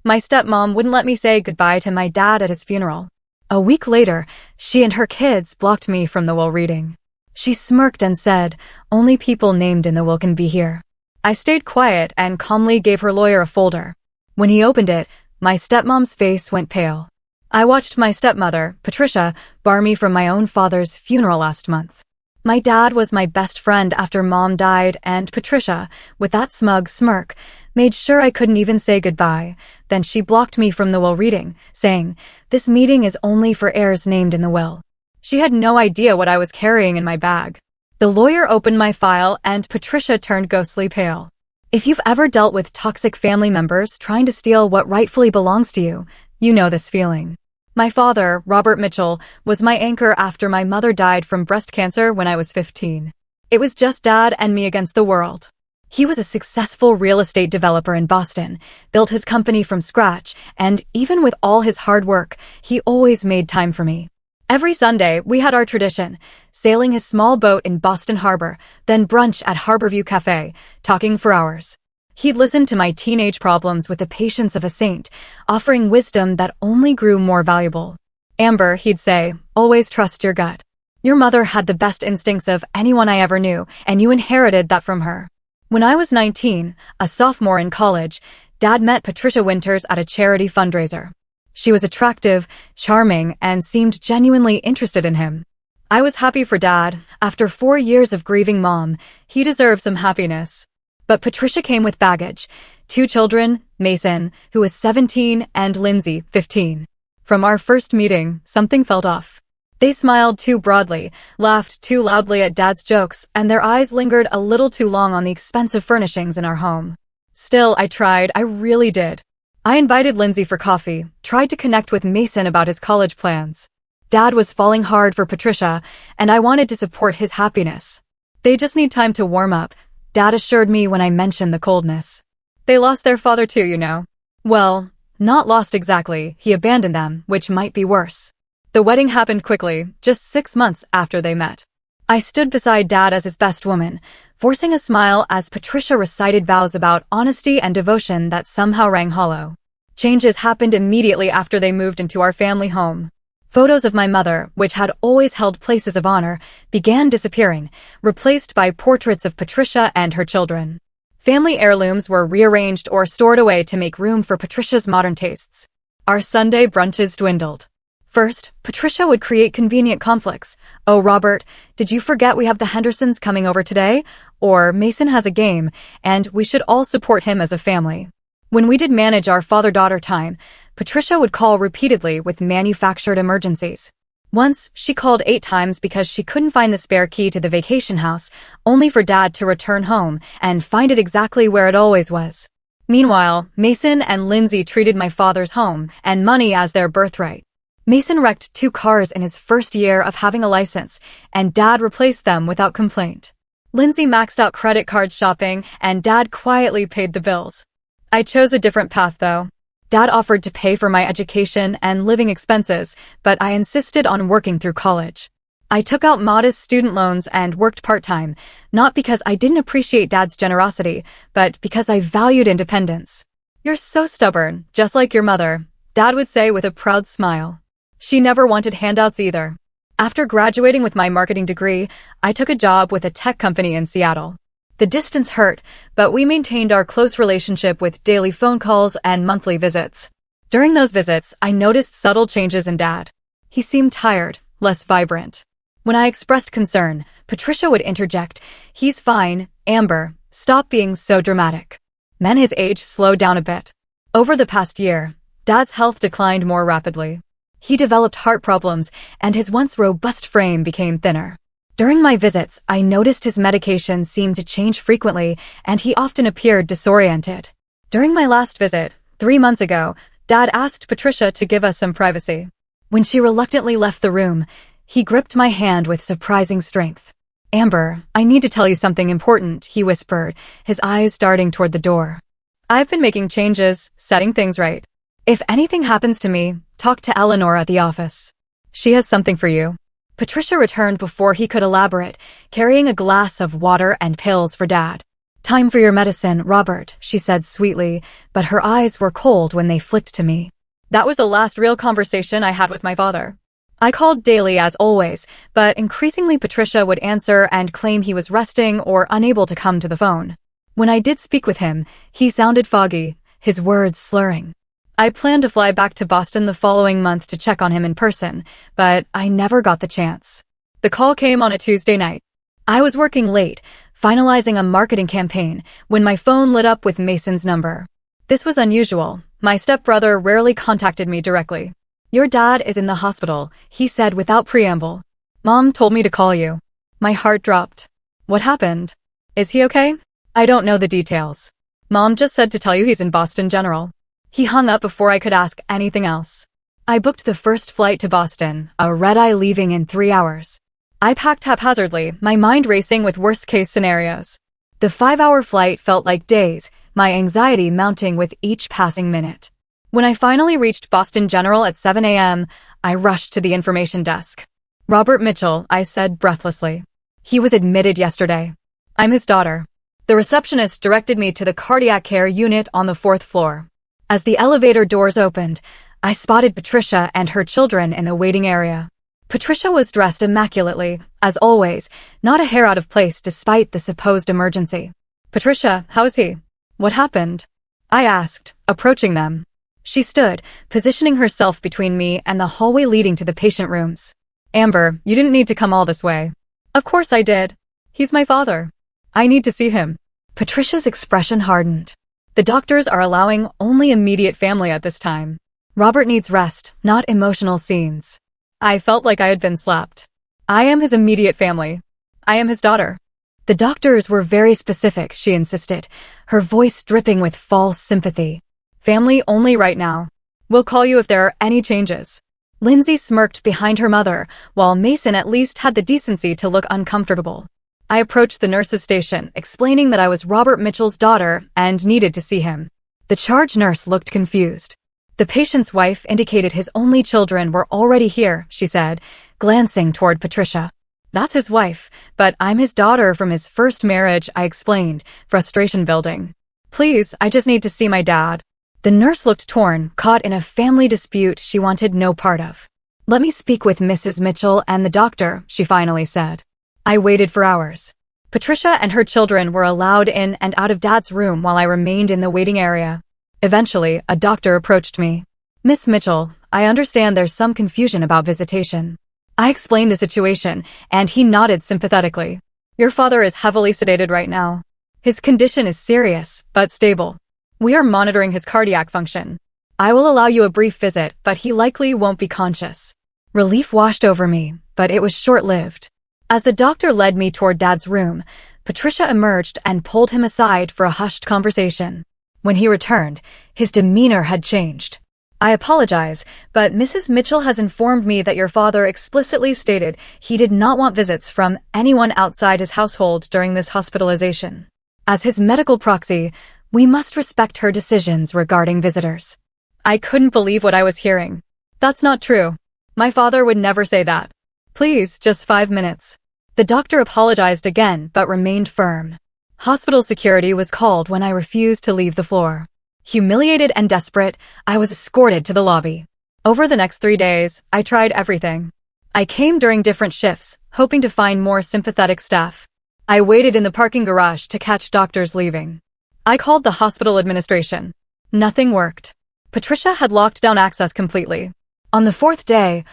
My stepmom wouldn't let me say goodbye to my dad at his funeral. A week later, she and her kids blocked me from the will reading. She smirked and said, "Only people named in the will can be here." I stayed quiet and calmly gave her lawyer a folder. When he opened it, my stepmom's face went pale. I watched my stepmother, Patricia, bar me from my own father's funeral last month. My dad was my best friend after Mom died, and Patricia, with that smug smirk, made sure I couldn't even say goodbye. Then she blocked me from the will reading, saying, "This meeting is only for heirs named in the will." She had no idea what I was carrying in my bag. The lawyer opened my file and Patricia turned ghostly pale. If you've ever dealt with toxic family members trying to steal what rightfully belongs to you, you know this feeling. My father, Robert Mitchell, was my anchor after my mother died from breast cancer when I was 15. It was just Dad and me against the world. He was a successful real estate developer in Boston, built his company from scratch, and even with all his hard work, he always made time for me. Every Sunday, we had our tradition, sailing his small boat in Boston Harbor, then brunch at Harborview Cafe, talking for hours. He'd listen to my teenage problems with the patience of a saint, offering wisdom that only grew more valuable. "Amber," he'd say, "always trust your gut. Your mother had the best instincts of anyone I ever knew, and you inherited that from her." When I was 19, a sophomore in college, Dad met Patricia Winters at a charity fundraiser. She was attractive, charming, and seemed genuinely interested in him. I was happy for Dad. After 4 years of grieving Mom, he deserved some happiness. But Patricia came with baggage. 2 children, Mason, who was 17, and Lindsay, 15. From our first meeting, something felt off. They smiled too broadly, laughed too loudly at Dad's jokes, and their eyes lingered a little too long on the expensive furnishings in our home. Still, I tried. I really did. I invited Lindsay for coffee, tried to connect with Mason about his college plans. Dad was falling hard for Patricia, and I wanted to support his happiness. "They just need time to warm up," Dad assured me when I mentioned the coldness. "They lost their father too, you know." Well, not lost exactly. He abandoned them, which might be worse. The wedding happened quickly, just 6 months after they met. I stood beside Dad as his best woman, forcing a smile as Patricia recited vows about honesty and devotion that somehow rang hollow. Changes happened immediately after they moved into our family home. Photos of my mother, which had always held places of honor, began disappearing, replaced by portraits of Patricia and her children. Family heirlooms were rearranged or stored away to make room for Patricia's modern tastes. Our Sunday brunches dwindled. First, Patricia would create convenient conflicts. "Oh, Robert, did you forget we have the Hendersons coming over today?" Or, "Mason has a game, and we should all support him as a family." When we did manage our father-daughter time, Patricia would call repeatedly with manufactured emergencies. Once, she called 8 times because she couldn't find the spare key to the vacation house, only for Dad to return home and find it exactly where it always was. Meanwhile, Mason and Lindsay treated my father's home and money as their birthright. Mason wrecked 2 cars in his first year of having a license, and Dad replaced them without complaint. Lindsay maxed out credit card shopping, and Dad quietly paid the bills. I chose a different path, though. Dad offered to pay for my education and living expenses, but I insisted on working through college. I took out modest student loans and worked part-time, not because I didn't appreciate Dad's generosity, but because I valued independence. "You're so stubborn, just like your mother," Dad would say with a proud smile. She never wanted handouts either. After graduating with my marketing degree, I took a job with a tech company in Seattle. The distance hurt, but we maintained our close relationship with daily phone calls and monthly visits. During those visits, I noticed subtle changes in Dad. He seemed tired, less vibrant. When I expressed concern, Patricia would interject, "He's fine, Amber, stop being so dramatic." Men his age slowed down a bit. Over the past year, Dad's health declined more rapidly. He developed heart problems, and his once robust frame became thinner. During my visits, I noticed his medication seemed to change frequently, and he often appeared disoriented. During my last visit, 3 months ago, Dad asked Patricia to give us some privacy. When she reluctantly left the room, he gripped my hand with surprising strength. "Amber, I need to tell you something important," he whispered, his eyes darting toward the door. "I've been making changes, setting things right. If anything happens to me, talk to Eleanor at the office. She has something for you." Patricia returned before he could elaborate, carrying a glass of water and pills for Dad. Time for your medicine, Robert, she said sweetly, but her eyes were cold when they flicked to me. That was the last real conversation I had with my father. I called daily as always, but increasingly Patricia would answer and claim he was resting or unable to come to the phone. When I did speak with him, he sounded foggy, his words slurring. I planned to fly back to Boston the following month to check on him in person, but I never got the chance. The call came on a Tuesday night. I was working late, finalizing a marketing campaign, when my phone lit up with Mason's number. This was unusual. My stepbrother rarely contacted me directly. Your dad is in the hospital, he said without preamble. Mom told me to call you. My heart dropped. What happened? Is he okay? I don't know the details. Mom just said to tell you he's in Boston General. He hung up before I could ask anything else. I booked the first flight to Boston, a red-eye leaving in 3 hours. I packed haphazardly, my mind racing with worst-case scenarios. The 5-hour flight felt like days, my anxiety mounting with each passing minute. When I finally reached Boston General at 7 a.m., I rushed to the information desk. Robert Mitchell, I said breathlessly. He was admitted yesterday. I'm his daughter. The receptionist directed me to the cardiac care unit on the 4th floor. As the elevator doors opened, I spotted Patricia and her children in the waiting area. Patricia was dressed immaculately, as always, not a hair out of place despite the supposed emergency. Patricia, how is he? What happened? I asked, approaching them. She stood, positioning herself between me and the hallway leading to the patient rooms. Amber, you didn't need to come all this way. Of course I did. He's my father. I need to see him. Patricia's expression hardened. The doctors are allowing only immediate family at this time. Robert needs rest, not emotional scenes. I felt like I had been slapped. I am his immediate family. I am his daughter. The doctors were very specific, she insisted, her voice dripping with false sympathy. Family only right now. We'll call you if there are any changes. Lindsay smirked behind her mother, while Mason at least had the decency to look uncomfortable. I approached the nurse's station, explaining that I was Robert Mitchell's daughter and needed to see him. The charge nurse looked confused. The patient's wife indicated his only children were already here, she said, glancing toward Patricia. That's his wife, but I'm his daughter from his first marriage, I explained, frustration building. Please, I just need to see my dad. The nurse looked torn, caught in a family dispute she wanted no part of. Let me speak with Mrs. Mitchell and the doctor, she finally said. I waited for hours. Patricia and her children were allowed in and out of Dad's room while I remained in the waiting area. Eventually, a doctor approached me. Miss Mitchell, I understand there's some confusion about visitation. I explained the situation, and he nodded sympathetically. Your father is heavily sedated right now. His condition is serious, but stable. We are monitoring his cardiac function. I will allow you a brief visit, but he likely won't be conscious. Relief washed over me, but it was short-lived. As the doctor led me toward Dad's room, Patricia emerged and pulled him aside for a hushed conversation. When he returned, his demeanor had changed. I apologize, but Mrs. Mitchell has informed me that your father explicitly stated he did not want visits from anyone outside his household during this hospitalization. As his medical proxy, we must respect her decisions regarding visitors. I couldn't believe what I was hearing. That's not true. My father would never say that. Please, just 5 minutes. The doctor apologized again, but remained firm. Hospital security was called when I refused to leave the floor. Humiliated and desperate, I was escorted to the lobby. Over the next 3 days, I tried everything. I came during different shifts, hoping to find more sympathetic staff. I waited in the parking garage to catch doctors leaving. I called the hospital administration. Nothing worked. Patricia had locked down access completely. On the 4th day,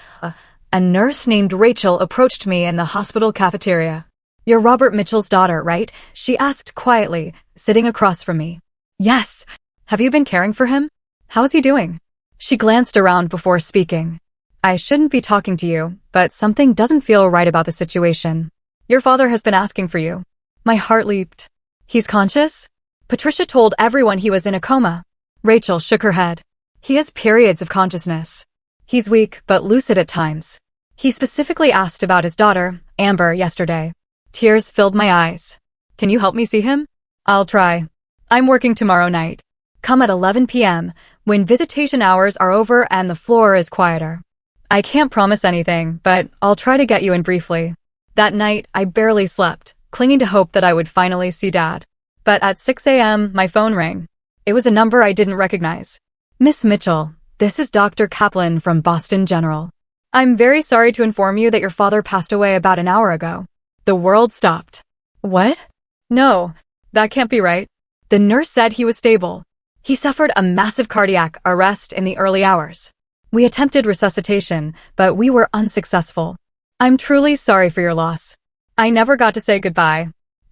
a nurse named Rachel approached me in the hospital cafeteria. You're Robert Mitchell's daughter, right? She asked quietly, sitting across from me. Yes. Have you been caring for him? How's he doing? She glanced around before speaking. I shouldn't be talking to you, but something doesn't feel right about the situation. Your father has been asking for you. My heart leaped. He's conscious? Patricia told everyone he was in a coma. Rachel shook her head. He has periods of consciousness. He's weak, but lucid at times. He specifically asked about his daughter, Amber, yesterday. Tears filled my eyes. Can you help me see him? I'll try. I'm working tomorrow night. Come at 11 p.m., when visitation hours are over and the floor is quieter. I can't promise anything, but I'll try to get you in briefly. That night, I barely slept, clinging to hope that I would finally see Dad. But at 6 a.m., my phone rang. It was a number I didn't recognize. Miss Mitchell, this is Dr. Kaplan from Boston General. I'm very sorry to inform you that your father passed away about an hour ago. The world stopped. What? No, that can't be right. The nurse said he was stable. He suffered a massive cardiac arrest in the early hours. We attempted resuscitation, but we were unsuccessful. I'm truly sorry for your loss. I never got to say goodbye.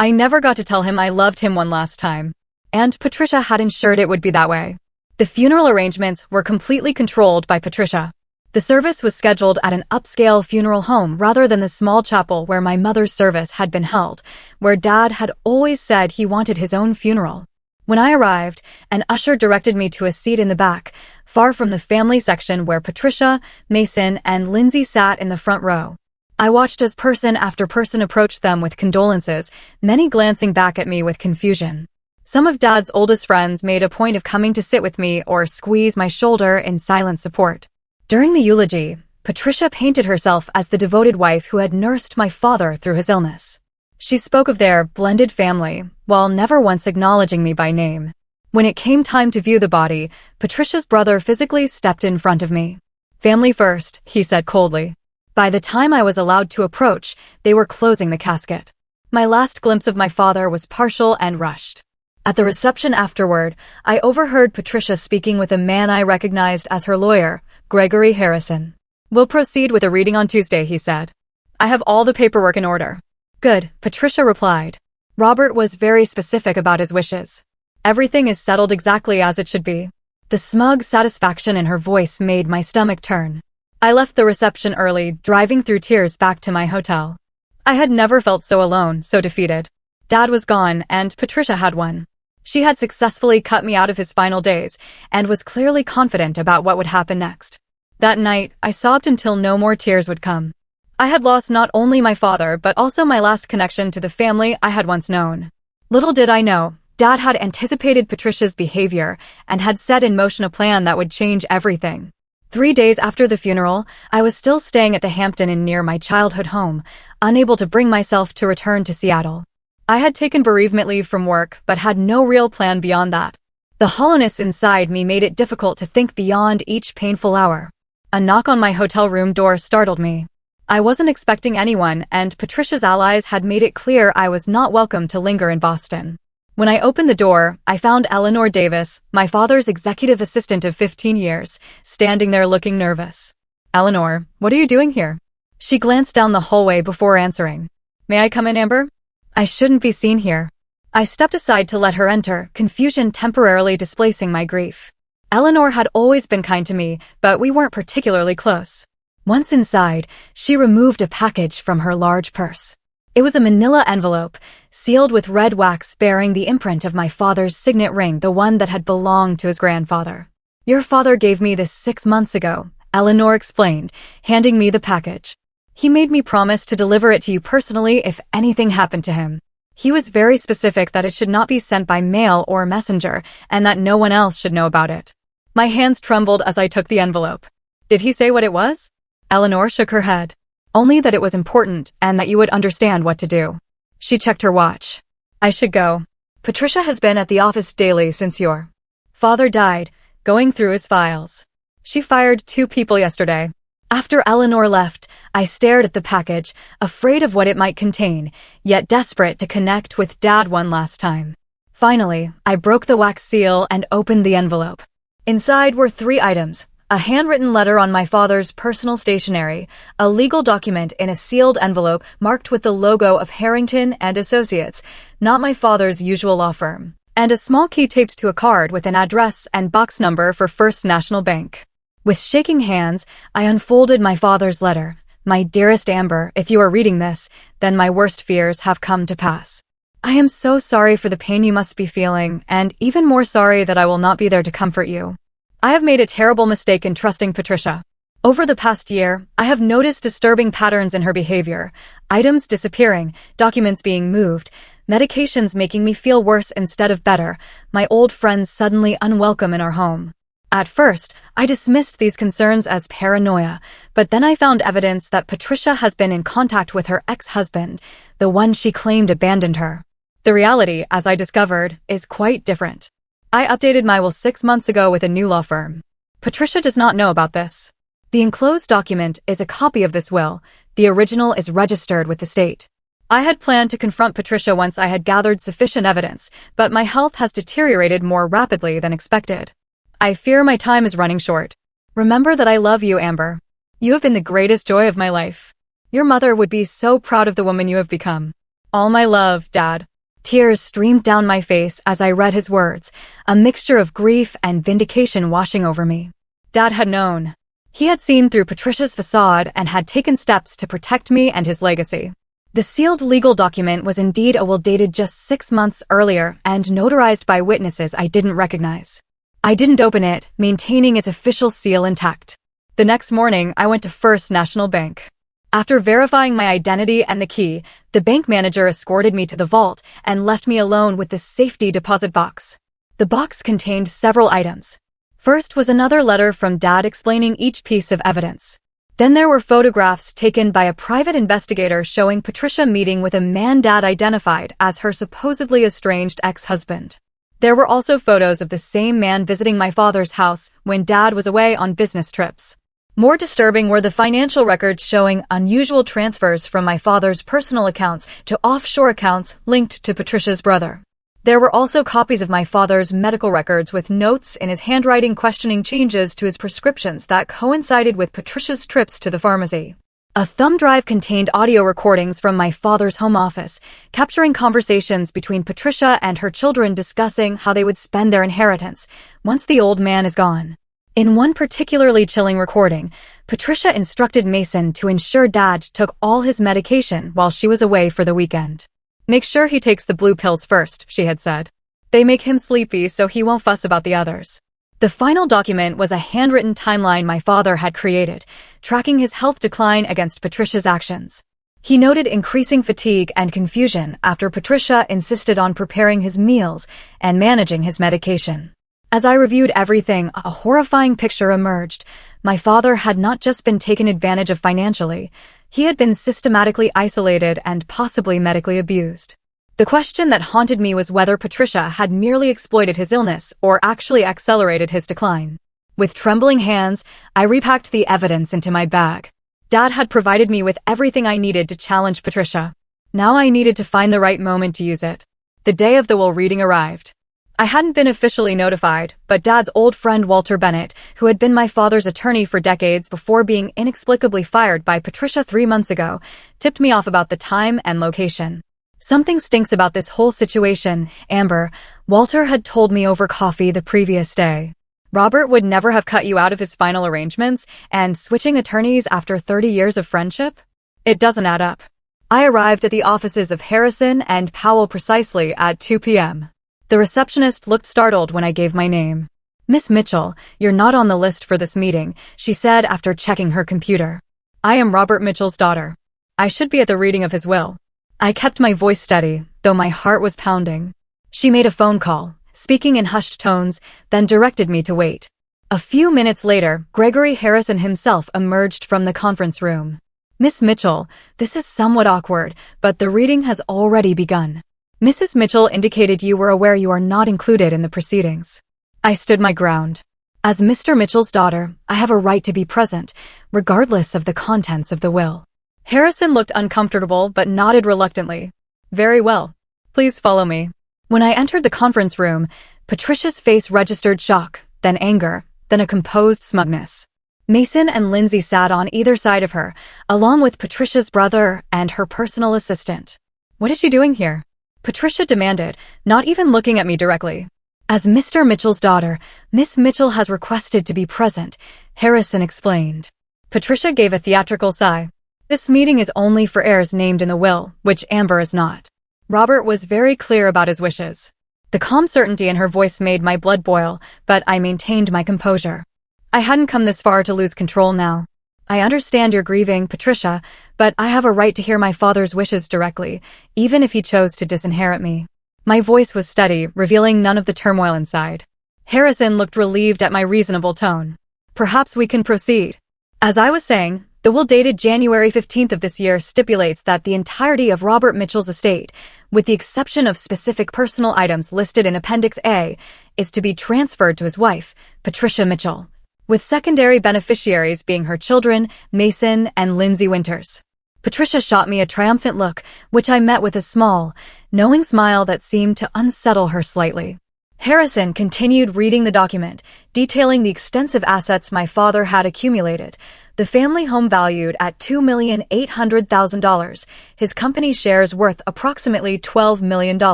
I never got to tell him I loved him one last time. And Patricia had ensured it would be that way. The funeral arrangements were completely controlled by Patricia. The service was scheduled at an upscale funeral home rather than the small chapel where my mother's service had been held, where Dad had always said he wanted his own funeral. When I arrived, an usher directed me to a seat in the back, far from the family section where Patricia, Mason, and Lindsay sat in the front row. I watched as person after person approached them with condolences, many glancing back at me with confusion. Some of Dad's oldest friends made a point of coming to sit with me or squeeze my shoulder in silent support. During the eulogy, Patricia painted herself as the devoted wife who had nursed my father through his illness. She spoke of their blended family, while never once acknowledging me by name. When it came time to view the body, Patricia's brother physically stepped in front of me. "Family first," he said coldly. By the time I was allowed to approach, they were closing the casket. My last glimpse of my father was partial and rushed. At the reception afterward, I overheard Patricia speaking with a man I recognized as her lawyer, Gregory Harrison. "We'll proceed with a reading on Tuesday," he said. "I have all the paperwork in order." "Good," Patricia replied. Robert was very specific about his wishes. "Everything is settled exactly as it should be." The smug satisfaction in her voice made my stomach turn. I left the reception early, driving through tears back to my hotel. I had never felt so alone, so defeated. Dad was gone, and Patricia had won. She had successfully cut me out of his final days, and was clearly confident about what would happen next. That night, I sobbed until no more tears would come. I had lost not only my father, but also my last connection to the family I had once known. Little did I know, Dad had anticipated Patricia's behavior and had set in motion a plan that would change everything. 3 days after the funeral, I was still staying at the Hampton Inn near my childhood home, unable to bring myself to return to Seattle. I had taken bereavement leave from work, but had no real plan beyond that. The hollowness inside me made it difficult to think beyond each painful hour. A knock on my hotel room door startled me. I wasn't expecting anyone, and Patricia's allies had made it clear I was not welcome to linger in Boston. When I opened the door, I found Eleanor Davis, my father's executive assistant of 15 years, standing there looking nervous. "Eleanor, what are you doing here?" She glanced down the hallway before answering. "May I come in, Amber?" "I shouldn't be seen here." I stepped aside to let her enter, confusion temporarily displacing my grief. Eleanor had always been kind to me, but we weren't particularly close. Once inside, she removed a package from her large purse. It was a manila envelope, sealed with red wax bearing the imprint of my father's signet ring, the one that had belonged to his grandfather. "Your father gave me this 6 months ago," Eleanor explained, handing me the package. "He made me promise to deliver it to you personally if anything happened to him. He was very specific that it should not be sent by mail or messenger, and that no one else should know about it." My hands trembled as I took the envelope. "Did he say what it was?" Eleanor shook her head. "Only that it was important and that you would understand what to do." She checked her watch. "I should go. Patricia has been at the office daily since your father died, going through his files. She fired 2 people yesterday." After Eleanor left, I stared at the package, afraid of what it might contain, yet desperate to connect with Dad one last time. Finally, I broke the wax seal and opened the envelope. Inside were 3 items: a handwritten letter on my father's personal stationery, a legal document in a sealed envelope marked with the logo of Harrington and Associates, not my father's usual law firm, and a small key taped to a card with an address and box number for First National Bank. With shaking hands, I unfolded my father's letter. "My dearest Amber, if you are reading this, then my worst fears have come to pass. I am so sorry for the pain you must be feeling, and even more sorry that I will not be there to comfort you. I have made a terrible mistake in trusting Patricia. Over the past year, I have noticed disturbing patterns in her behavior, items disappearing, documents being moved, medications making me feel worse instead of better, my old friends suddenly unwelcome in our home. At first, I dismissed these concerns as paranoia, but then I found evidence that Patricia has been in contact with her ex-husband, the one she claimed abandoned her. The reality, as I discovered, is quite different. I updated my will 6 months ago with a new law firm. Patricia does not know about this. The enclosed document is a copy of this will. The original is registered with the state. I had planned to confront Patricia once I had gathered sufficient evidence, but my health has deteriorated more rapidly than expected. I fear my time is running short. Remember that I love you, Amber. You have been the greatest joy of my life. Your mother would be so proud of the woman you have become. All my love, Dad. Tears streamed down my face as I read his words, a mixture of grief and vindication washing over me. Dad had known. He had seen through Patricia's facade and had taken steps to protect me and his legacy. The sealed legal document was indeed a will dated just 6 months earlier and notarized by witnesses I didn't recognize. I didn't open it, maintaining its official seal intact. The next morning, I went to First National Bank. After verifying my identity and the key, the bank manager escorted me to the vault and left me alone with the safety deposit box. The box contained several items. First was another letter from Dad explaining each piece of evidence. Then there were photographs taken by a private investigator showing Patricia meeting with a man Dad identified as her supposedly estranged ex-husband. There were also photos of the same man visiting my father's house when Dad was away on business trips. More disturbing were the financial records showing unusual transfers from my father's personal accounts to offshore accounts linked to Patricia's brother. There were also copies of my father's medical records with notes in his handwriting questioning changes to his prescriptions that coincided with Patricia's trips to the pharmacy. A thumb drive contained audio recordings from my father's home office, capturing conversations between Patricia and her children discussing how they would spend their inheritance once the old man is gone. In one particularly chilling recording, Patricia instructed Mason to ensure Dad took all his medication while she was away for the weekend. Make sure he takes the blue pills first, she had said. They make him sleepy so he won't fuss about the others. The final document was a handwritten timeline my father had created, tracking his health decline against Patricia's actions. He noted increasing fatigue and confusion after Patricia insisted on preparing his meals and managing his medication. As I reviewed everything, a horrifying picture emerged. My father had not just been taken advantage of financially, he had been systematically isolated and possibly medically abused. The question that haunted me was whether Patricia had merely exploited his illness or actually accelerated his decline. With trembling hands, I repacked the evidence into my bag. Dad had provided me with everything I needed to challenge Patricia. Now I needed to find the right moment to use it. The day of the will reading arrived. I hadn't been officially notified, but Dad's old friend Walter Bennett, who had been my father's attorney for decades before being inexplicably fired by Patricia 3 months ago, tipped me off about the time and location. Something stinks about this whole situation, Amber, Walter had told me over coffee the previous day. Robert would never have cut you out of his final arrangements, and switching attorneys after 30 years of friendship? It doesn't add up. I arrived at the offices of Harrison and Powell precisely at 2 p.m. The receptionist looked startled when I gave my name. Miss Mitchell, you're not on the list for this meeting, she said after checking her computer. I am Robert Mitchell's daughter. I should be at the reading of his will. I kept my voice steady, though my heart was pounding. She made a phone call, speaking in hushed tones, then directed me to wait. A few minutes later, Gregory Harrison himself emerged from the conference room. Miss Mitchell, this is somewhat awkward, but the reading has already begun. Mrs. Mitchell indicated you were aware you are not included in the proceedings. I stood my ground. As Mr. Mitchell's daughter, I have a right to be present, regardless of the contents of the will. Harrison looked uncomfortable but nodded reluctantly. Very well. Please follow me. When I entered the conference room, Patricia's face registered shock, then anger, then a composed smugness. Mason and Lindsay sat on either side of her, along with Patricia's brother and her personal assistant. What is she doing here? Patricia demanded, not even looking at me directly. As Mr. Mitchell's daughter, Miss Mitchell has requested to be present, Harrison explained. Patricia gave a theatrical sigh. This meeting is only for heirs named in the will, which Amber is not. Robert was very clear about his wishes. The calm certainty in her voice made my blood boil, but I maintained my composure. I hadn't come this far to lose control now. I understand you're grieving, Patricia, but I have a right to hear my father's wishes directly, even if he chose to disinherit me. My voice was steady, revealing none of the turmoil inside. Harrison looked relieved at my reasonable tone. Perhaps we can proceed. As I was saying, the The will dated January 15th of this year stipulates that the entirety of Robert Mitchell's estate, with the exception of specific personal items listed in Appendix A, is to be transferred to his wife, Patricia Mitchell, with secondary beneficiaries being her children, Mason and Lindsay Winters. Patricia shot me a triumphant look, which I met with a small, knowing smile that seemed to unsettle her slightly. Harrison continued reading the document, detailing the extensive assets my father had accumulated. The family home valued at $2,800,000, his company shares worth approximately $12 million,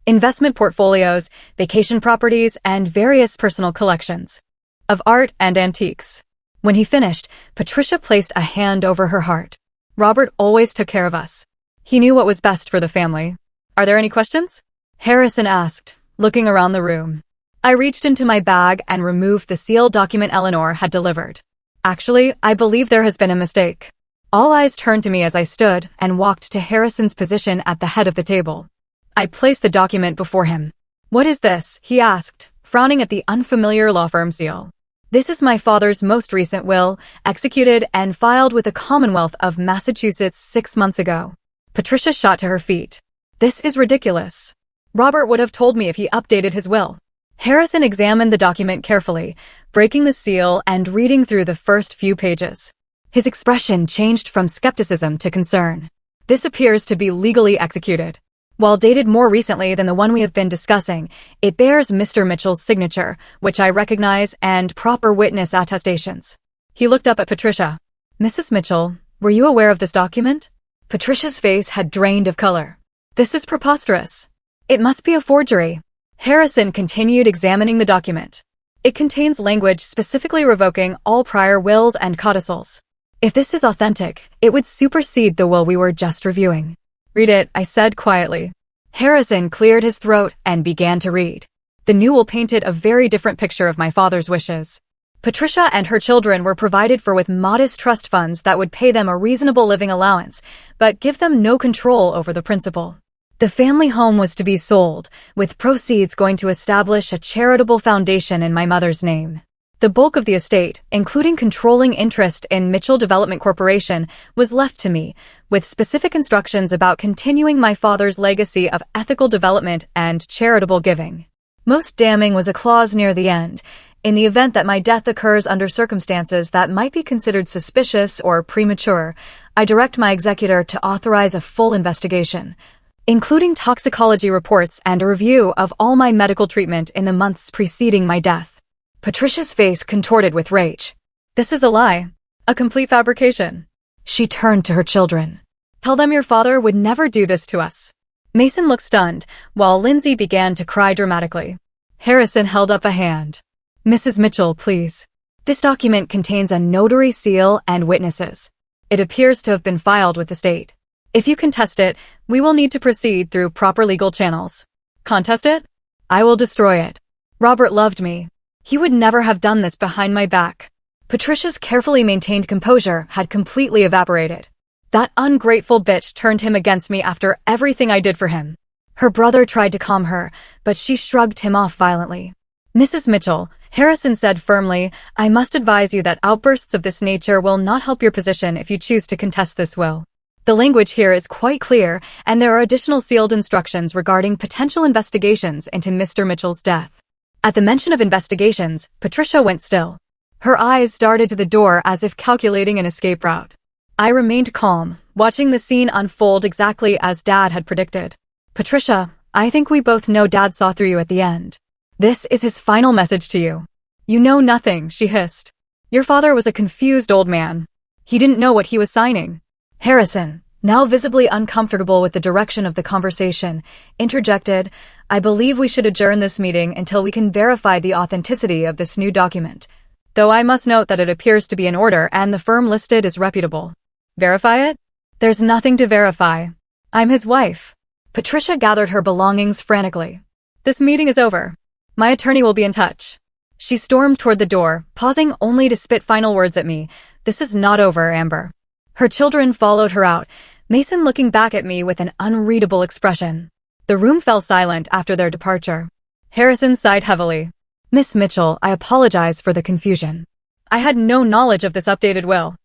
investment portfolios, vacation properties, and various personal collections of art and antiques. When he finished, Patricia placed a hand over her heart. Robert always took care of us. He knew what was best for the family. Are there any questions? Harrison asked, looking around the room. I reached into my bag and removed the sealed document Eleanor had delivered. Actually, I believe there has been a mistake. All eyes turned to me as I stood and walked to Harrison's position at the head of the table. I placed the document before him. What is this? He asked, frowning at the unfamiliar law firm seal. This is my father's most recent will, executed and filed with the Commonwealth of Massachusetts 6 months ago. Patricia shot to her feet. This is ridiculous. Robert would have told me if he updated his will. Harrison examined the document carefully, breaking the seal and reading through the first few pages. His expression changed from skepticism to concern. This appears to be legally executed. While dated more recently than the one we have been discussing, it bears Mr. Mitchell's signature, which I recognize, and proper witness attestations. He looked up at Patricia. Mrs. Mitchell, were you aware of this document? Patricia's face had drained of color. This is preposterous. It must be a forgery. Harrison continued examining the document. It contains language specifically revoking all prior wills and codicils. If this is authentic, it would supersede the will we were just reviewing. Read it, I said quietly. Harrison cleared his throat and began to read. The new will painted a very different picture of my father's wishes. Patricia and her children were provided for with modest trust funds that would pay them a reasonable living allowance, but give them no control over the principal. The family home was to be sold, with proceeds going to establish a charitable foundation in my mother's name. The bulk of the estate, including controlling interest in Mitchell Development Corporation, was left to me, with specific instructions about continuing my father's legacy of ethical development and charitable giving. Most damning was a clause near the end. In the event that my death occurs under circumstances that might be considered suspicious or premature, I direct my executor to authorize a full investigation, including toxicology reports and a review of all my medical treatment in the months preceding my death. Patricia's face contorted with rage. This is a lie. A complete fabrication. She turned to her children. Tell them your father would never do this to us. Mason looked stunned, while Lindsay began to cry dramatically. Harrison held up a hand. Mrs. Mitchell, please. This document contains a notary seal and witnesses. It appears to have been filed with the state. If you contest it, we will need to proceed through proper legal channels. Contest it? I will destroy it. Robert loved me. He would never have done this behind my back. Patricia's carefully maintained composure had completely evaporated. That ungrateful bitch turned him against me after everything I did for him. Her brother tried to calm her, but she shrugged him off violently. Mrs. Mitchell, Harrison said firmly, I must advise you that outbursts of this nature will not help your position if you choose to contest this will. The language here is quite clear, and there are additional sealed instructions regarding potential investigations into Mr. Mitchell's death. At the mention of investigations, Patricia went still. Her eyes darted to the door as if calculating an escape route. I remained calm, watching the scene unfold exactly as Dad had predicted. Patricia, I think we both know Dad saw through you at the end. This is his final message to you. You know nothing, she hissed. Your father was a confused old man. He didn't know what he was signing. Harrison, now visibly uncomfortable with the direction of the conversation, interjected, I believe we should adjourn this meeting until we can verify the authenticity of this new document. Though I must note that it appears to be in order and the firm listed is reputable. Verify it? There's nothing to verify. I'm his wife. Patricia gathered her belongings frantically. This meeting is over. My attorney will be in touch. She stormed toward the door, pausing only to spit final words at me. This is not over, Amber. Her children followed her out, Mason looking back at me with an unreadable expression. The room fell silent after their departure. Harrison sighed heavily. Miss Mitchell, I apologize for the confusion. I had no knowledge of this updated will.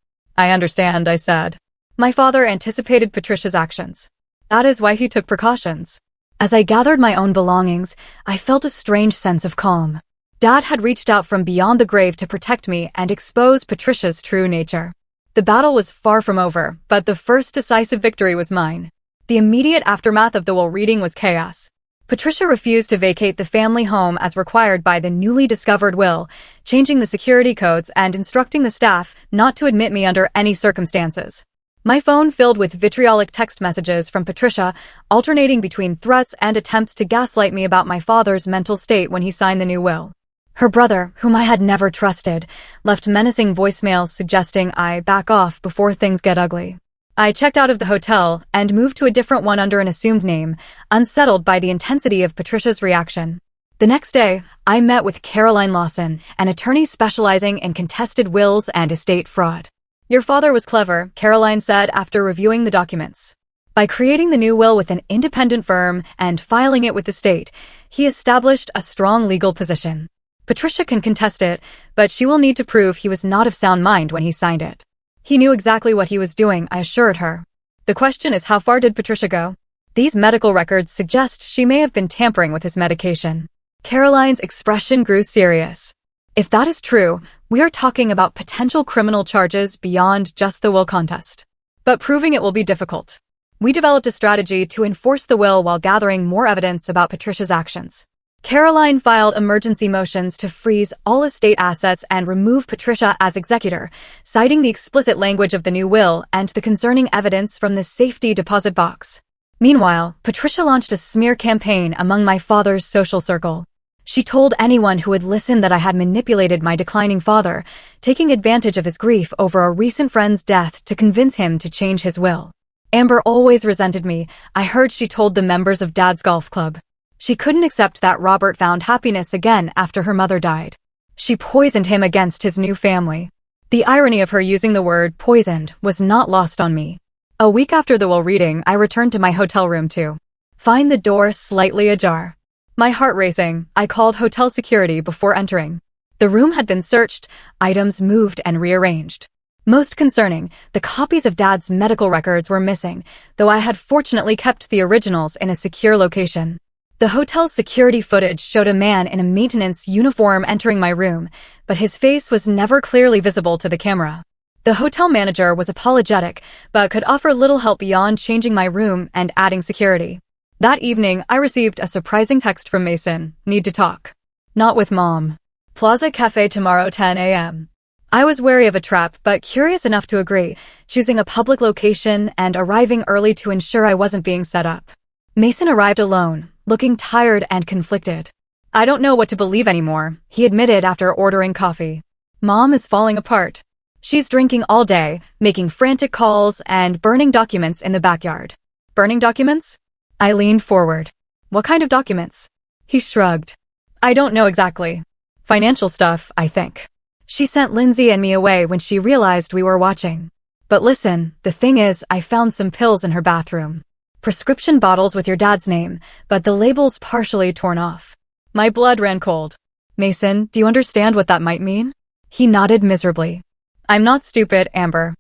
I understand, I said. My father anticipated Patricia's actions. That is why he took precautions. As I gathered my own belongings, I felt a strange sense of calm. Dad had reached out from beyond the grave to protect me and expose Patricia's true nature. The battle was far from over, but the first decisive victory was mine. The immediate aftermath of the will reading was chaos. Patricia refused to vacate the family home as required by the newly discovered will, changing the security codes and instructing the staff not to admit me under any circumstances. My phone filled with vitriolic text messages from Patricia, alternating between threats and attempts to gaslight me about my father's mental state when he signed the new will. Her brother, whom I had never trusted, left menacing voicemails suggesting I back off before things get ugly. I checked out of the hotel and moved to a different one under an assumed name, unsettled by the intensity of Patricia's reaction. The next day, I met with Caroline Lawson, an attorney specializing in contested wills and estate fraud. Your father was clever, Caroline said after reviewing the documents. By creating the new will with an independent firm and filing it with the state, he established a strong legal position. Patricia can contest it, but she will need to prove he was not of sound mind when he signed it. He knew exactly what he was doing, I assured her. The question is, how far did Patricia go? These medical records suggest she may have been tampering with his medication. Caroline's expression grew serious. If that is true, we are talking about potential criminal charges beyond just the will contest. But proving it will be difficult. We developed a strategy to enforce the will while gathering more evidence about Patricia's actions. Caroline filed emergency motions to freeze all estate assets and remove Patricia as executor, citing the explicit language of the new will and the concerning evidence from the safety deposit box. Meanwhile, Patricia launched a smear campaign among my father's social circle. She told anyone who would listen that I had manipulated my declining father, taking advantage of his grief over a recent friend's death to convince him to change his will. Amber always resented me, I heard she told the members of Dad's golf club. She couldn't accept that Robert found happiness again after her mother died. She poisoned him against his new family. The irony of her using the word poisoned was not lost on me. A week after the will reading, I returned to my hotel room to find the door slightly ajar. My heart racing, I called hotel security before entering. The room had been searched, items moved and rearranged. Most concerning, the copies of Dad's medical records were missing, though I had fortunately kept the originals in a secure location. The hotel's security footage showed a man in a maintenance uniform entering my room, but his face was never clearly visible to the camera. The hotel manager was apologetic, but could offer little help beyond changing my room and adding security. That evening, I received a surprising text from Mason, need to talk. Not with Mom. Plaza Cafe tomorrow 10 a.m. I was wary of a trap, but curious enough to agree, choosing a public location and arriving early to ensure I wasn't being set up. Mason arrived alone, looking tired and conflicted. I don't know what to believe anymore, he admitted after ordering coffee. Mom is falling apart. She's drinking all day, making frantic calls and burning documents in the backyard. Burning documents? I leaned forward. What kind of documents? He shrugged. I don't know exactly. Financial stuff, I think. She sent Lindsay and me away when she realized we were watching. But listen, the thing is, I found some pills in her bathroom. Prescription bottles with your dad's name, but the label's partially torn off. My blood ran cold. Mason, do you understand what that might mean? He nodded miserably. I'm not stupid, Amber.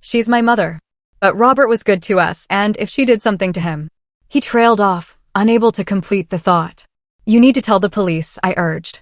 She's my mother. But Robert was good to us, and if she did something to him. He trailed off, unable to complete the thought. You need to tell the police, I urged.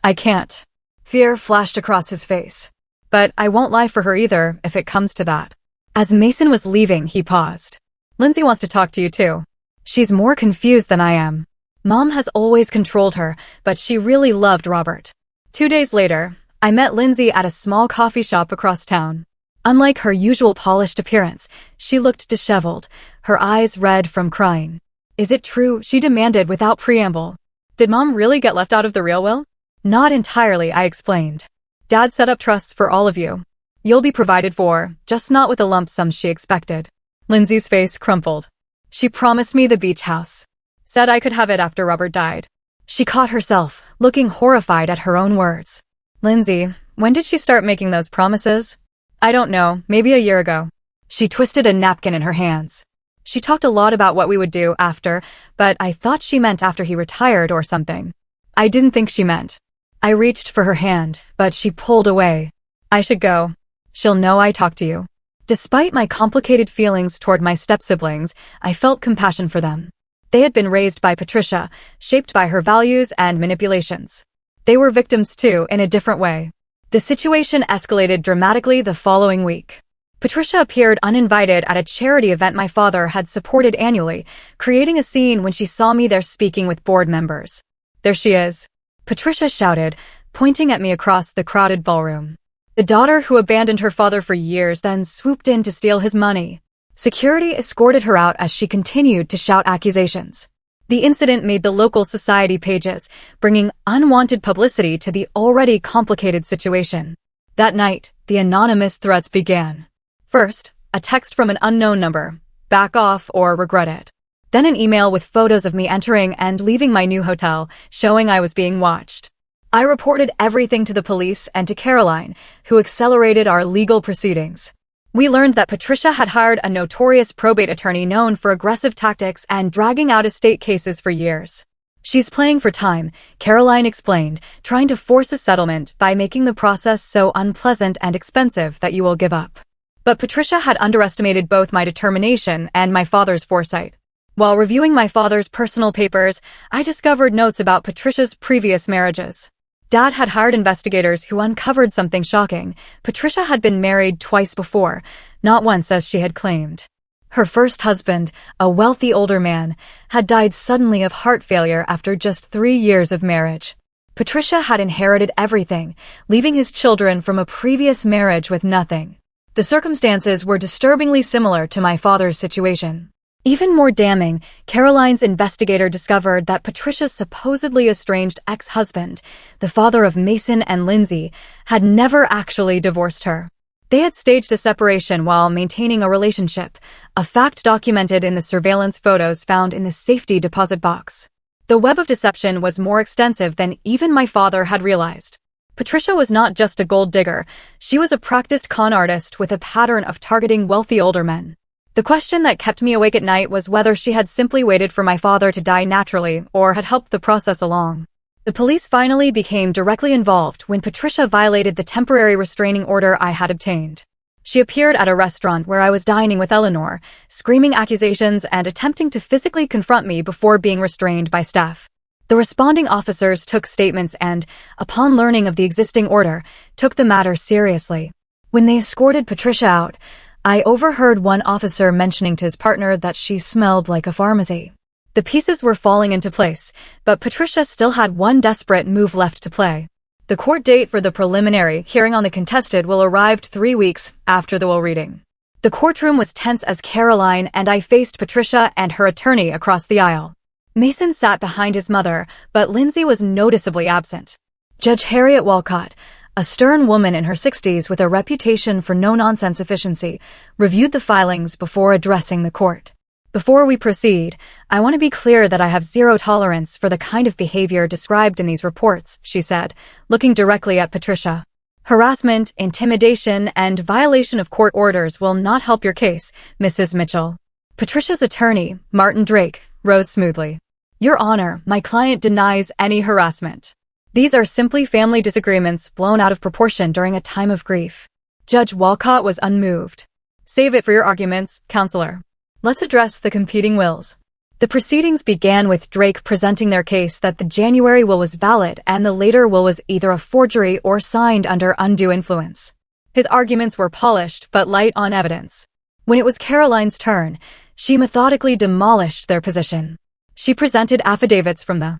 I can't. Fear flashed across his face. But I won't lie for her either, if it comes to that. As Mason was leaving, he paused. Lindsay wants to talk to you too. She's more confused than I am. Mom has always controlled her, but she really loved Robert. 2 days later, I met Lindsay at a small coffee shop across town. Unlike her usual polished appearance, she looked disheveled, her eyes red from crying. Is it true? She demanded without preamble. Did Mom really get left out of the real will? Not entirely, I explained. Dad set up trusts for all of you. You'll be provided for, just not with the lump sum she expected. Lindsay's face crumpled. She promised me the beach house. Said I could have it after Robert died. She caught herself, looking horrified at her own words. Lindsay, when did she start making those promises? I don't know, maybe a year ago. She twisted a napkin in her hands. She talked a lot about what we would do after, but I thought she meant after he retired or something. I didn't think she meant. I reached for her hand, but she pulled away. I should go. She'll know I talked to you. Despite my complicated feelings toward my step-siblings, I felt compassion for them. They had been raised by Patricia, shaped by her values and manipulations. They were victims too, in a different way. The situation escalated dramatically the following week. Patricia appeared uninvited at a charity event my father had supported annually, creating a scene when she saw me there speaking with board members. "There she is," Patricia shouted, pointing at me across the crowded ballroom. The daughter who abandoned her father for years then swooped in to steal his money. Security escorted her out as she continued to shout accusations. The incident made the local society pages, bringing unwanted publicity to the already complicated situation. That night, the anonymous threats began. First, a text from an unknown number, "Back off or regret it." Then an email with photos of me entering and leaving my new hotel, showing I was being watched. I reported everything to the police and to Caroline, who accelerated our legal proceedings. We learned that Patricia had hired a notorious probate attorney known for aggressive tactics and dragging out estate cases for years. "She's playing for time," Caroline explained, "trying to force a settlement by making the process so unpleasant and expensive that you will give up." But Patricia had underestimated both my determination and my father's foresight. While reviewing my father's personal papers, I discovered notes about Patricia's previous marriages. Dad had hired investigators who uncovered something shocking. Patricia had been married twice before, not once as she had claimed. Her first husband, a wealthy older man, had died suddenly of heart failure after just 3 years of marriage. Patricia had inherited everything, leaving his children from a previous marriage with nothing. The circumstances were disturbingly similar to my father's situation. Even more damning, Caroline's investigator discovered that Patricia's supposedly estranged ex-husband, the father of Mason and Lindsay, had never actually divorced her. They had staged a separation while maintaining a relationship, a fact documented in the surveillance photos found in the safety deposit box. The web of deception was more extensive than even my father had realized. Patricia was not just a gold digger, she was a practiced con artist with a pattern of targeting wealthy older men. The question that kept me awake at night was whether she had simply waited for my father to die naturally or had helped the process along. The police finally became directly involved when Patricia violated the temporary restraining order I had obtained. She appeared at a restaurant where I was dining with Eleanor, screaming accusations and attempting to physically confront me before being restrained by staff. The responding officers took statements and, upon learning of the existing order, took the matter seriously. When they escorted Patricia out, I overheard one officer mentioning to his partner that she smelled like a pharmacy. The pieces were falling into place, but Patricia still had one desperate move left to play. The court date for the preliminary hearing on the contested will arrive 3 weeks after the will reading. The courtroom was tense as Caroline and I faced Patricia and her attorney across the aisle. Mason sat behind his mother, but Lindsay was noticeably absent. Judge Harriet Walcott, a stern woman in her 60s with a reputation for no-nonsense efficiency, reviewed the filings before addressing the court. "Before we proceed, I want to be clear that I have zero tolerance for the kind of behavior described in these reports," she said, looking directly at Patricia. "Harassment, intimidation, and violation of court orders will not help your case, Mrs. Mitchell." Patricia's attorney, Martin Drake, rose smoothly. "Your Honor, my client denies any harassment. These are simply family disagreements blown out of proportion during a time of grief." Judge Walcott was unmoved. "Save it for your arguments, counselor. Let's address the competing wills." The proceedings began with Drake presenting their case that the January will was valid and the later will was either a forgery or signed under undue influence. His arguments were polished but light on evidence. When it was Caroline's turn, she methodically demolished their position. She presented affidavits from the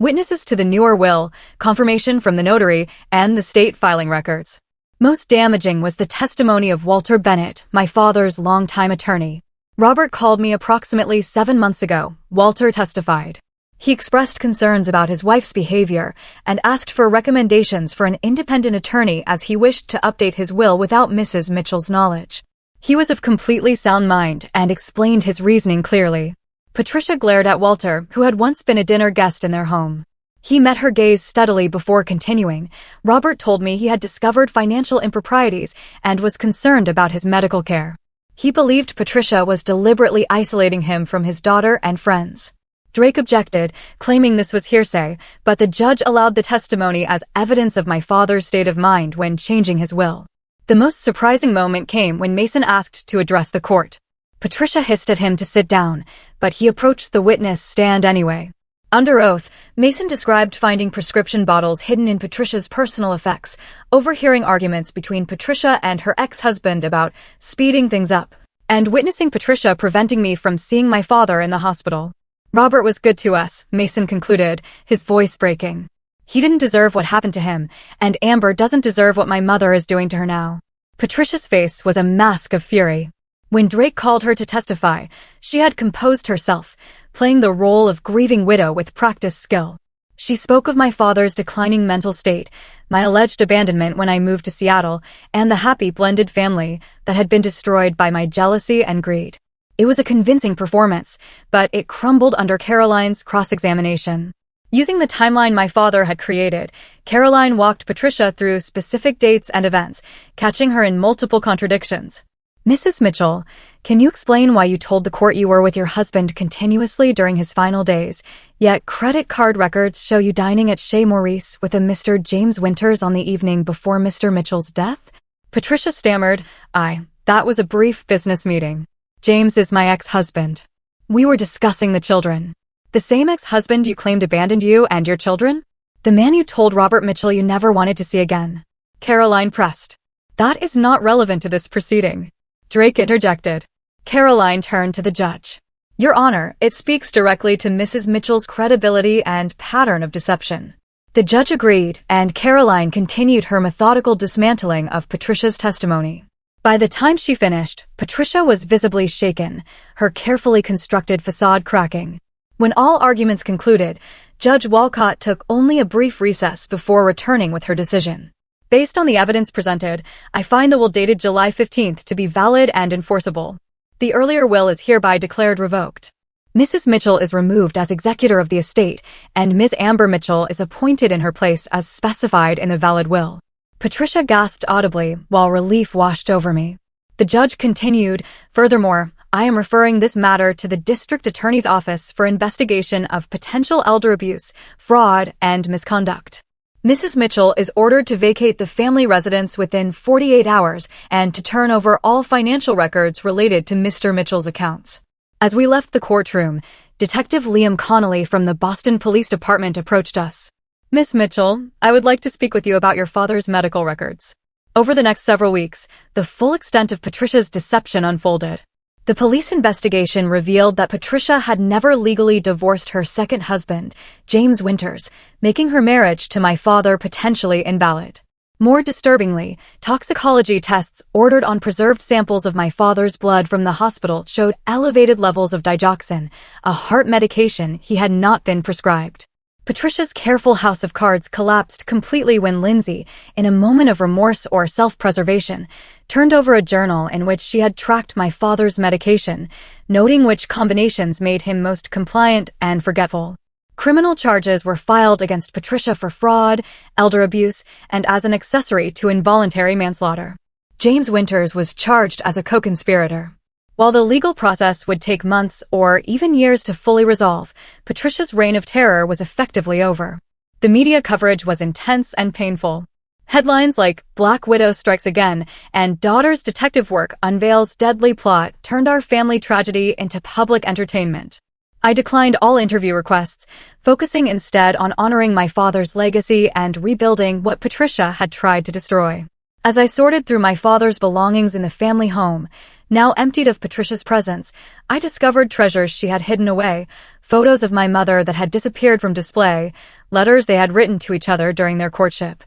witnesses to the newer will, confirmation from the notary, and the state filing records. Most damaging was the testimony of Walter Bennett, my father's longtime attorney. "Robert called me approximately 7 months ago," Walter testified. He expressed concerns about his wife's behavior and asked for recommendations for an independent attorney as he wished to update his will without Mrs. Mitchell's knowledge. He was of completely sound mind and explained his reasoning clearly. Patricia glared at Walter, who had once been a dinner guest in their home. He met her gaze steadily before continuing. "Robert told me he had discovered financial improprieties and was concerned about his medical care. He believed Patricia was deliberately isolating him from his daughter and friends." Drake objected, claiming this was hearsay, but the judge allowed the testimony as evidence of my father's state of mind when changing his will. The most surprising moment came when Mason asked to address the court. Patricia hissed at him to sit down, but he approached the witness stand anyway. Under oath, Mason described finding prescription bottles hidden in Patricia's personal effects, overhearing arguments between Patricia and her ex-husband about speeding things up, and witnessing Patricia preventing me from seeing my father in the hospital. Robert was good to us, Mason concluded, his voice breaking. He didn't deserve what happened to him, and Amber doesn't deserve what my mother is doing to her now. Patricia's face was a mask of fury. When Drake called her to testify, she had composed herself, playing the role of grieving widow with practiced skill. She spoke of my father's declining mental state, my alleged abandonment when I moved to Seattle, and the happy blended family that had been destroyed by my jealousy and greed. It was a convincing performance, but it crumbled under Caroline's cross-examination. Using the timeline my father had created, Caroline walked Patricia through specific dates and events, catching her in multiple contradictions. Mrs. Mitchell, can you explain why you told the court you were with your husband continuously during his final days, yet credit card records show you dining at Chez Maurice with a Mr. James Winters on the evening before Mr. Mitchell's death? Patricia stammered, that was a brief business meeting. James is my ex-husband. We were discussing the children. The same ex-husband you claimed abandoned you and your children? The man you told Robert Mitchell you never wanted to see again. Caroline pressed. That is not relevant to this proceeding. Drake interjected. Caroline turned to the judge. Your Honor, it speaks directly to Mrs. Mitchell's credibility and pattern of deception. The judge agreed, and Caroline continued her methodical dismantling of Patricia's testimony. By the time she finished, Patricia was visibly shaken, her carefully constructed facade cracking. When all arguments concluded, Judge Walcott took only a brief recess before returning with her decision. Based on the evidence presented, I find the will dated July 15th to be valid and enforceable. The earlier will is hereby declared revoked. Mrs. Mitchell is removed as executor of the estate, and Ms. Amber Mitchell is appointed in her place as specified in the valid will. Patricia gasped audibly while relief washed over me. The judge continued, furthermore, I am referring this matter to the District Attorney's Office for investigation of potential elder abuse, fraud, and misconduct. Mrs. Mitchell is ordered to vacate the family residence within 48 hours and to turn over all financial records related to Mr. Mitchell's accounts. As we left the courtroom, Detective Liam Connolly from the Boston Police Department approached us. Miss Mitchell, I would like to speak with you about your father's medical records. Over the next several weeks, the full extent of Patricia's deception unfolded. The police investigation revealed that Patricia had never legally divorced her second husband, James Winters, making her marriage to my father potentially invalid. More disturbingly, toxicology tests ordered on preserved samples of my father's blood from the hospital showed elevated levels of digoxin, a heart medication he had not been prescribed. Patricia's careful house of cards collapsed completely when Lindsay, in a moment of remorse or self-preservation, turned over a journal in which she had tracked my father's medication, noting which combinations made him most compliant and forgetful. Criminal charges were filed against Patricia for fraud, elder abuse, and as an accessory to involuntary manslaughter. James Winters was charged as a co-conspirator. While the legal process would take months or even years to fully resolve, Patricia's reign of terror was effectively over. The media coverage was intense and painful. Headlines like Black Widow Strikes Again and Daughter's Detective Work Unveils Deadly Plot turned our family tragedy into public entertainment. I declined all interview requests, focusing instead on honoring my father's legacy and rebuilding what Patricia had tried to destroy. As I sorted through my father's belongings in the family home, now emptied of Patricia's presence, I discovered treasures she had hidden away, photos of my mother that had disappeared from display, letters they had written to each other during their courtship.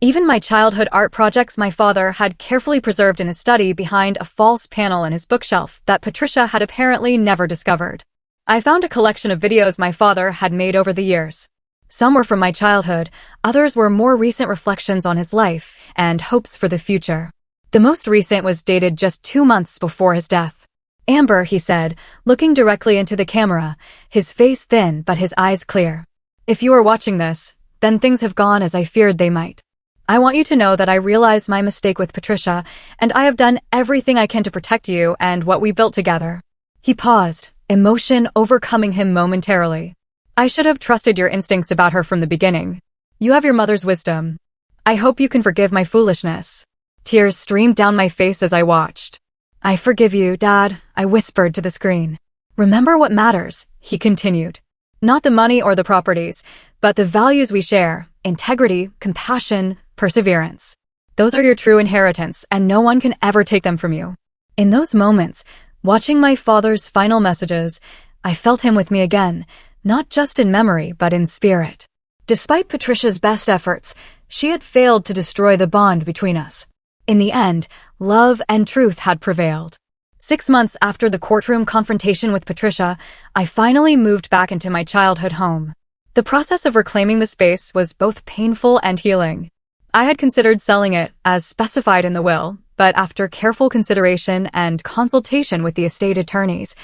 Even my childhood art projects my father had carefully preserved in his study behind a false panel in his bookshelf that Patricia had apparently never discovered. I found a collection of videos my father had made over the years. Some were from my childhood, others were more recent reflections on his life and hopes for the future. The most recent was dated just 2 months before his death. Amber, he said, looking directly into the camera, his face thin but his eyes clear. If you are watching this, then things have gone as I feared they might. I want you to know that I realized my mistake with Patricia, and I have done everything I can to protect you and what we built together. He paused, emotion overcoming him momentarily. I should have trusted your instincts about her from the beginning. You have your mother's wisdom. I hope you can forgive my foolishness. Tears streamed down my face as I watched. "I forgive you, Dad," I whispered to the screen. "Remember what matters," he continued. "Not the money or the properties, but the values we share: integrity, compassion, perseverance. Those are your true inheritance, and no one can ever take them from you." In those moments, watching my father's final messages, I felt him with me again, not just in memory, but in spirit. Despite Patricia's best efforts, she had failed to destroy the bond between us. In the end, love and truth had prevailed. 6 months after the courtroom confrontation with Patricia, I finally moved back into my childhood home. The process of reclaiming the space was both painful and healing. I had considered selling it, as specified in the will, but after careful consideration and consultation with the estate attorneys,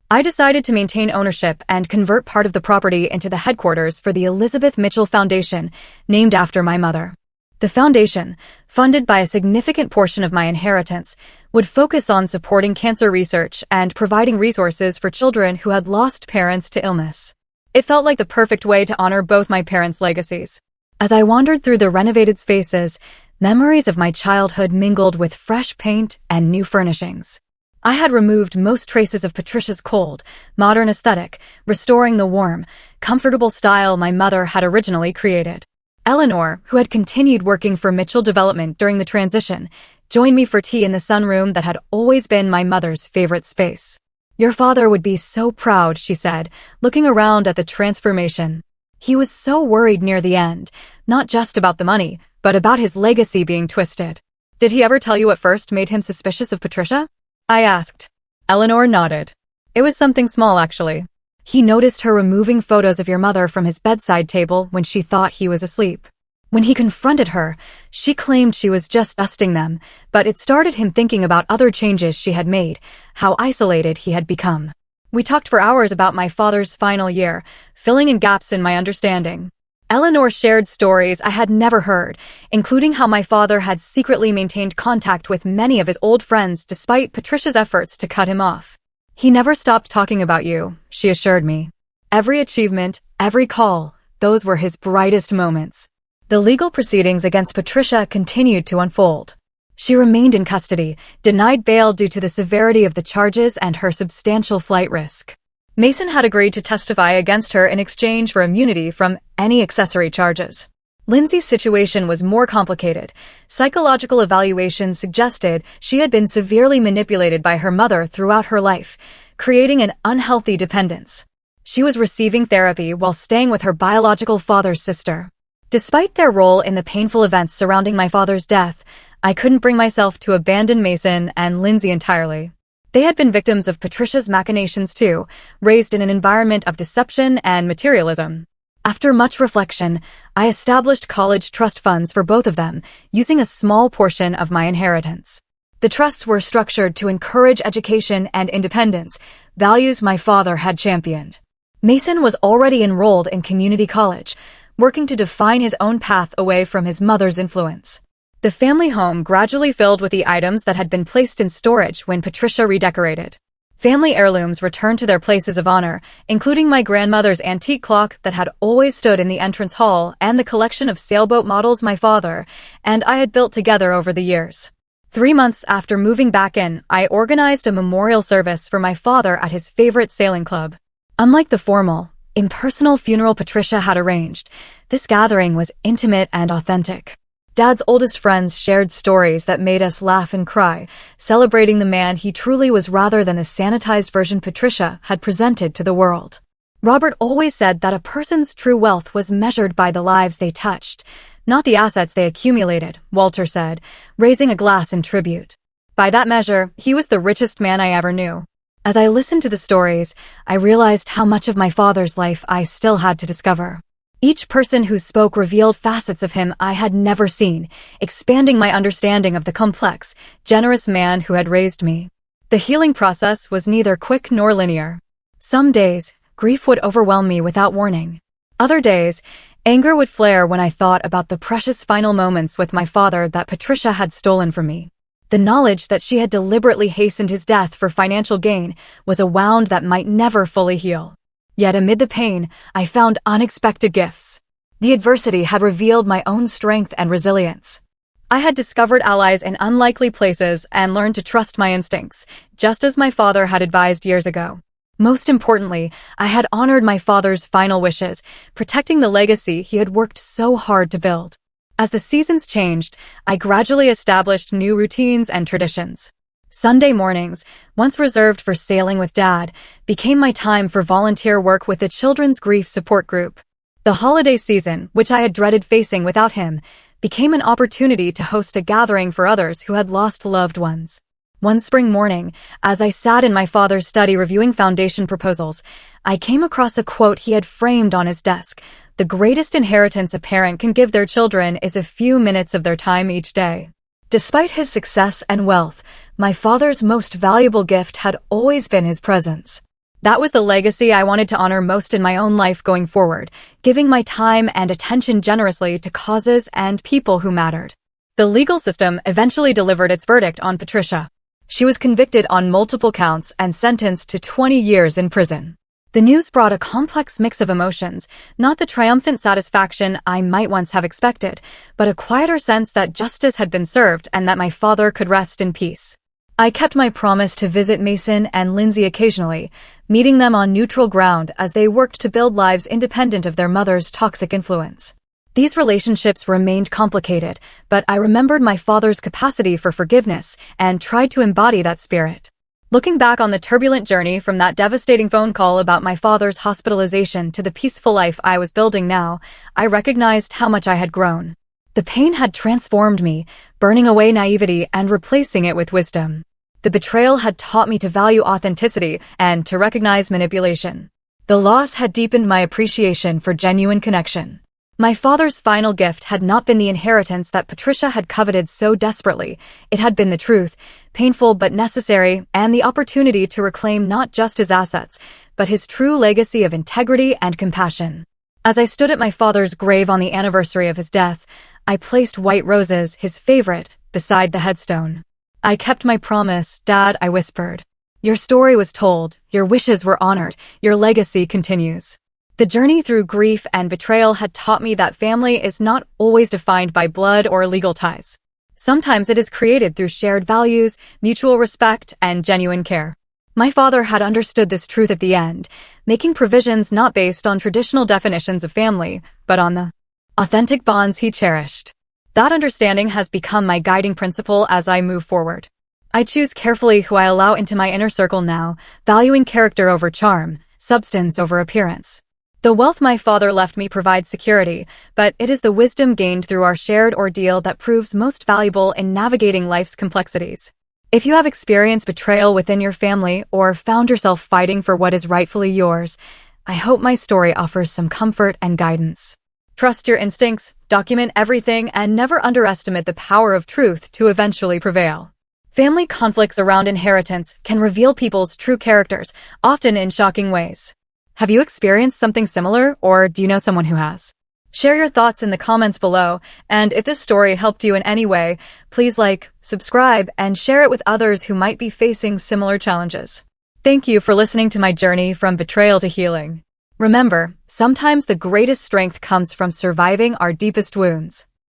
I decided to maintain ownership and convert part of the property into the headquarters for the Elizabeth Mitchell Foundation, named after my mother. The foundation, funded by a significant portion of my inheritance, would focus on supporting cancer research and providing resources for children who had lost parents to illness. It felt like the perfect way to honor both my parents' legacies. As I wandered through the renovated spaces, memories of my childhood mingled with fresh paint and new furnishings. I had removed most traces of Patricia's cold, modern aesthetic, restoring the warm, comfortable style my mother had originally created. Eleanor, who had continued working for Mitchell Development during the transition, joined me for tea in the sunroom that had always been my mother's favorite space. "Your father would be so proud," she said, looking around at the transformation. "He was so worried near the end, not just about the money, but about his legacy being twisted." "Did he ever tell you what first made him suspicious of Patricia?" I asked. Eleanor nodded. "It was something small, actually. He noticed her removing photos of your mother from his bedside table when she thought he was asleep. When he confronted her, she claimed she was just dusting them, but it started him thinking about other changes she had made, how isolated he had become. We talked for hours about my father's final year, filling in gaps in my understanding. Eleanor shared stories I had never heard, including how my father had secretly maintained contact with many of his old friends despite Patricia's efforts to cut him off. "He never stopped talking about you," she assured me. "Every achievement, every call, those were his brightest moments." The legal proceedings against Patricia continued to unfold. She remained in custody, denied bail due to the severity of the charges and her substantial flight risk. Mason had agreed to testify against her in exchange for immunity from any accessory charges. Lindsay's situation was more complicated. Psychological evaluations suggested she had been severely manipulated by her mother throughout her life, creating an unhealthy dependence. She was receiving therapy while staying with her biological father's sister. Despite their role in the painful events surrounding my father's death, I couldn't bring myself to abandon Mason and Lindsay entirely. They had been victims of Patricia's machinations too, raised in an environment of deception and materialism. After much reflection, I established college trust funds for both of them, using a small portion of my inheritance. The trusts were structured to encourage education and independence, values my father had championed. Mason was already enrolled in community college, working to define his own path away from his mother's influence. The family home gradually filled with the items that had been placed in storage when Patricia redecorated. Family heirlooms returned to their places of honor, including my grandmother's antique clock that had always stood in the entrance hall and the collection of sailboat models my father and I had built together over the years. 3 months after moving back in, I organized a memorial service for my father at his favorite sailing club. Unlike the formal, impersonal funeral Patricia had arranged, this gathering was intimate and authentic. Dad's oldest friends shared stories that made us laugh and cry, celebrating the man he truly was rather than the sanitized version Patricia had presented to the world. Robert always said that a person's true wealth was measured by the lives they touched, not the assets they accumulated, Walter said, raising a glass in tribute. By that measure, he was the richest man I ever knew. As I listened to the stories, I realized how much of my father's life I still had to discover. Each person who spoke revealed facets of him I had never seen, expanding my understanding of the complex, generous man who had raised me. The healing process was neither quick nor linear. Some days, grief would overwhelm me without warning. Other days, anger would flare when I thought about the precious final moments with my father that Patricia had stolen from me. The knowledge that she had deliberately hastened his death for financial gain was a wound that might never fully heal. Yet amid the pain, I found unexpected gifts. The adversity had revealed my own strength and resilience. I had discovered allies in unlikely places and learned to trust my instincts, just as my father had advised years ago. Most importantly, I had honored my father's final wishes, protecting the legacy he had worked so hard to build. As the seasons changed, I gradually established new routines and traditions. Sunday mornings, once reserved for sailing with Dad, became my time for volunteer work with the Children's Grief Support Group. The holiday season, which I had dreaded facing without him, became an opportunity to host a gathering for others who had lost loved ones. One spring morning, as I sat in my father's study reviewing foundation proposals, I came across a quote he had framed on his desk. "The greatest inheritance a parent can give their children is a few minutes of their time each day." Despite his success and wealth, my father's most valuable gift had always been his presence. That was the legacy I wanted to honor most in my own life going forward, giving my time and attention generously to causes and people who mattered. The legal system eventually delivered its verdict on Patricia. She was convicted on multiple counts and sentenced to 20 years in prison. The news brought a complex mix of emotions, not the triumphant satisfaction I might once have expected, but a quieter sense that justice had been served and that my father could rest in peace. I kept my promise to visit Mason and Lindsay occasionally, meeting them on neutral ground as they worked to build lives independent of their mother's toxic influence. These relationships remained complicated, but I remembered my father's capacity for forgiveness and tried to embody that spirit. Looking back on the turbulent journey from that devastating phone call about my father's hospitalization to the peaceful life I was building now, I recognized how much I had grown. The pain had transformed me, burning away naivety and replacing it with wisdom. The betrayal had taught me to value authenticity and to recognize manipulation. The loss had deepened my appreciation for genuine connection. My father's final gift had not been the inheritance that Patricia had coveted so desperately. It had been the truth, painful but necessary, and the opportunity to reclaim not just his assets, but his true legacy of integrity and compassion. As I stood at my father's grave on the anniversary of his death, I placed white roses, his favorite, beside the headstone. "I kept my promise, Dad," I whispered. "Your story was told, your wishes were honored, your legacy continues." The journey through grief and betrayal had taught me that family is not always defined by blood or legal ties. Sometimes it is created through shared values, mutual respect, and genuine care. My father had understood this truth at the end, making provisions not based on traditional definitions of family, but on the authentic bonds he cherished. That understanding has become my guiding principle as I move forward. I choose carefully who I allow into my inner circle now, valuing character over charm, substance over appearance. The wealth my father left me provides security, but it is the wisdom gained through our shared ordeal that proves most valuable in navigating life's complexities. If you have experienced betrayal within your family or found yourself fighting for what is rightfully yours, I hope my story offers some comfort and guidance. Trust your instincts, document everything, and never underestimate the power of truth to eventually prevail. Family conflicts around inheritance can reveal people's true characters, often in shocking ways. Have you experienced something similar, or do you know someone who has? Share your thoughts in the comments below, and if this story helped you in any way, please like, subscribe, and share it with others who might be facing similar challenges. Thank you for listening to my journey from betrayal to healing. Remember, sometimes the greatest strength comes from surviving our deepest wounds.